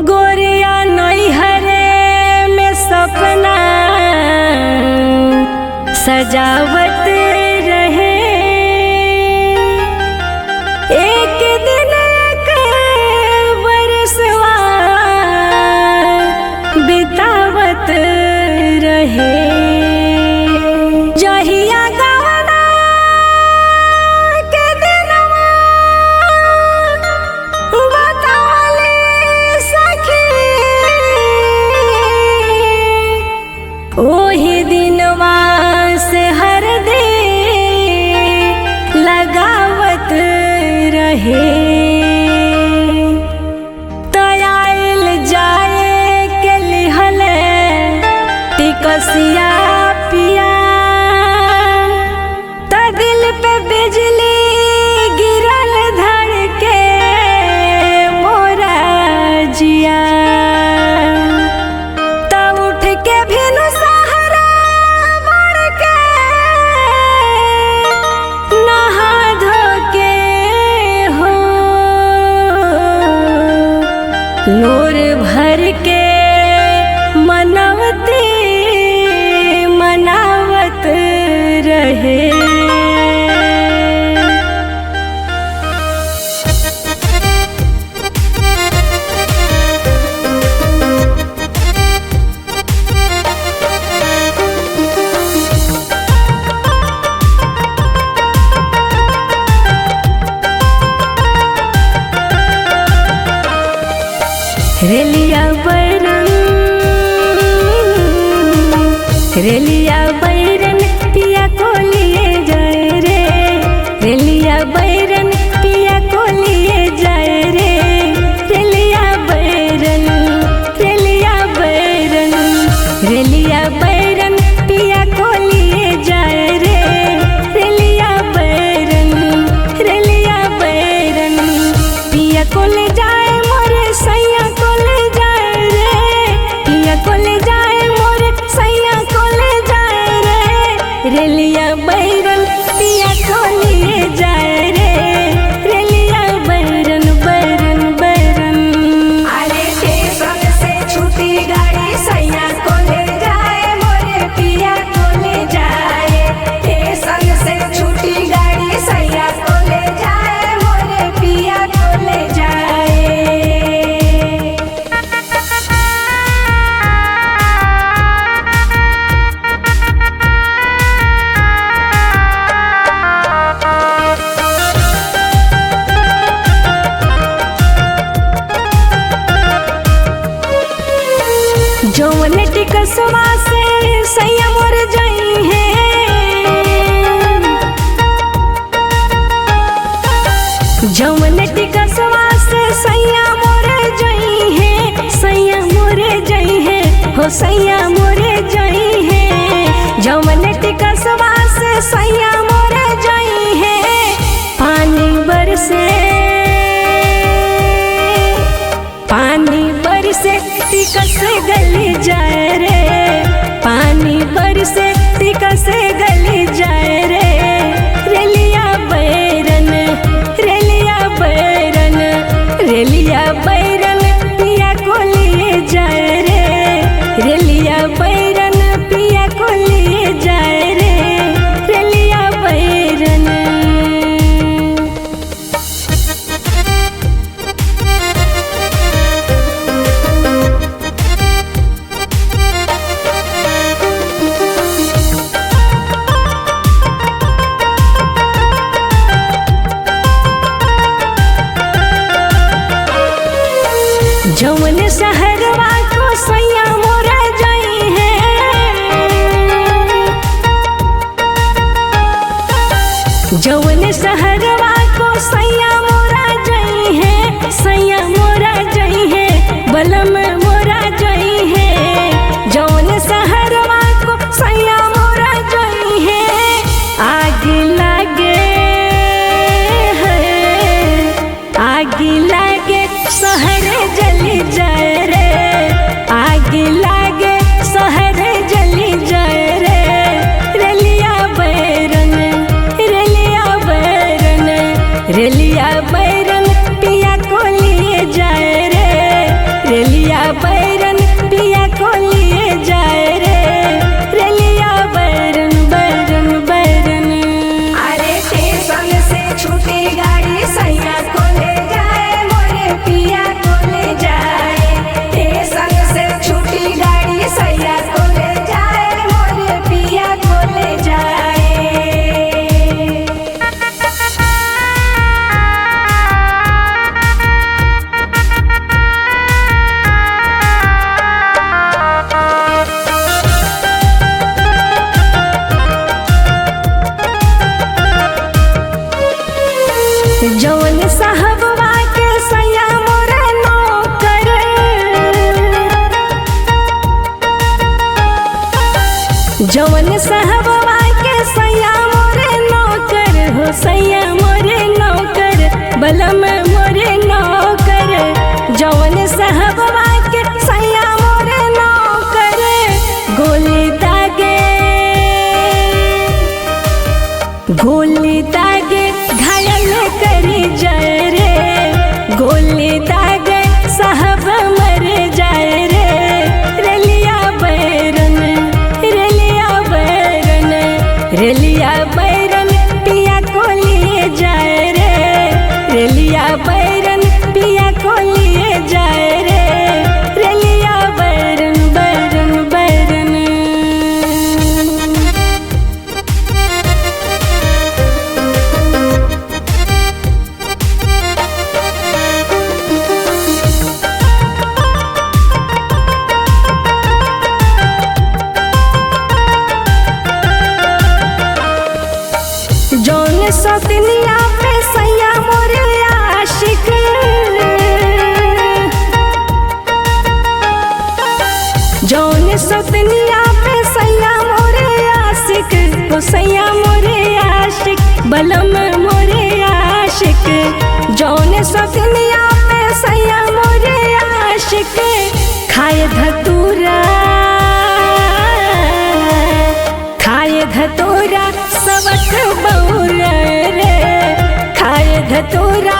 गोरिया नैहरे में सपना सजावत रहे। एक दिन एक बरसवा बितावत रहे। जहिया गवना के दिनवा बतावली सखी, ओही दिनवा से हरदी लगावत रहे। तयाइल जाए के लिहल टिकसिया पिया, त दिल पे बिजली गिरल धड़के मोरा जिया। तब उठ के भिनु सहारा बढ़ के नहा धो के हो लोर भर के मनवती मनावत रहे। रेलिया बैरन रेलिया बैरन पिया को लिए जाए रे। रेलिया बैरन पिया को लिए जाए रे। रेलिया बैरन रेलिया बैरन रेलिया बैरन पिया को लिए जाए रे। रेलिया बैरन रेलिया बैरन पिया को ले जाए मोरे सैया को ले जाए रे। पिया को ले जाए मोरे सैया को ले जाए रे। रेलिया बैरन पिया को लिए जाए रे। रेलिया बैरन बैरन बैरन अरे स्टेशन से छूटी गाड़ी सैया को ले जाए मोरे पिया को ले जाए। स्टेशन से छूटी गाड़ी सैया को ले जाए मोरे पिया को ले जाए। जौन टिकसवा से सैया मोर जाई है। जौन टिकसवा से सैया मोर जाई है। सैया मोरे जाई है हो सैया मोरे जाई है। जौन टिकसवा से सैया मोरे जाई है। पानी बरसे पानी बरसे टिकस गली जाए रे। पानी बरसे टिकस गली जाए रे। रेलिया बैरन रेलिया बैरन रेलिया बैरन पिया को लिए जाए रे। रेलिया बैरन पिया को लिए जाए रे। रेलिया बैरन जौन शहरवा को सैया मोरा जाई है। जौन शहरवा को सैया मोरा जाई है। सैया मोरा जाई है बलम मोरा जाई है। जौन शहरवा को सैया मोरा जाई है। आग लागे आग लागे शहर जली जाए रे। आग लागे शहर जली जाए रे। रेलिया बैरन रेलिया बैरन रेलिया बलम मोरे नौकर जौन साहबवा के सैया मोरे नौकर गोली दागे घायल करी जाए रे गोली दागे साहब मर जाए रे रेलिया बैरन पिया को लिए जाए रे रेलिया बैरन पिया को लिए जाए रे रेलिया बैरन बैरन बैरन। जौन सौतनिया पे सैया मोरे आशिक जौन सौतनिया पे सैया मोरे आशिक वो सैया मोरे आशिक बलम मोरे आशिक जौन सौतनिया पे सैया मोरे आशिक खाए धतूरा सवख बउर रे खाए धतूरा